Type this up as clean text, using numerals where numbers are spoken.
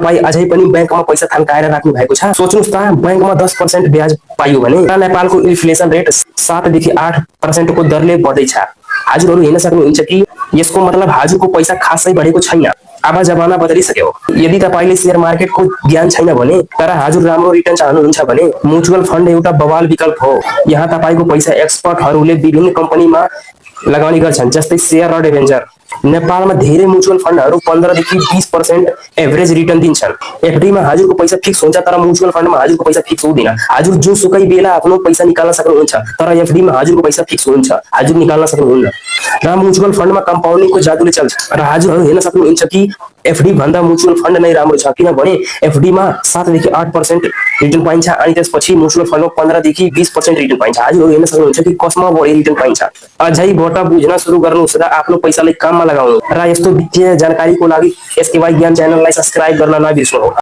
तपाई अझै पनि बैंकमा पैसा थन्काएर राख्नु भएको छ? सोच्नुस् त बैंकमा 10% ब्याज पाइयो भने नेपालको इन्फ्लेसन रेट 7 देखि 8% को दरले बढ्दैछ। हजुरहरू हेर्न सक्नुहुन्छ कि यसको मतलब हजुरको पैसा खासै बढेको छैन। अब जमाना बदलिसक्यो। यदि तपाईले शेयर मार्केटको ज्ञान छैन भने तर हजुर राम्रो रिटर्न चाहनुहुन्छ भने म्युचुअल फन्ड एउटा बवाल विकल्प हो। यहाँ तपाईको पैसा एक्सपर्टहरूले विभिन्न कम्पनीमा लगानी गर्छन्, जस्तै शेयर र डिबेन्चर। नेपालमा धेरै म्युचुअल फन्डहरू 15 देखि 20% एभरेज रिटर्न दिन्छन्। एफडीमा हजुरको पैसा फिक्स हुन्छ तर म्युचुअल फन्डमा हजुरको पैसा फिक्स हुँदैन। हजुर जुनसुकै बेला आफ्नो पैसा निकाल्न सक्नुहुन्छ तर एफडीमा हजुरको पैसा फिक्स हुन्छ, हजुर निकाल्न सक्नुहुन्न। र म्युचुअल फन्डमा कम्पाउन्डिङको जादुले चल्छ। र हजुरहरू हेर्न सक्नुहुन्छ कि एफडी भन्दा म्युचुअल फन्ड नै राम्रो छ, किनभने एफडीमा 7 देखि 8% रिटर्न पाइन्छ अनि त्यसपछि म्युचुअल फन्डमा 15 देखि 20% रिटर्न पाइन्छ। हजुरहरू हेर्न सक्नुहुन्छ कि कसमा बढी रिटर्न पाइन्छ। अझैबाट बुझ्न सुरु गर्नुहोस् र आफ्नो पैसालाई काममा लगाउनु। र यस्तो वित्तीय जानकारीको लागि एसकेवाई ज्ञान च्यानललाई सब्स्क्राइब गर्न नबिर्सनुहोला।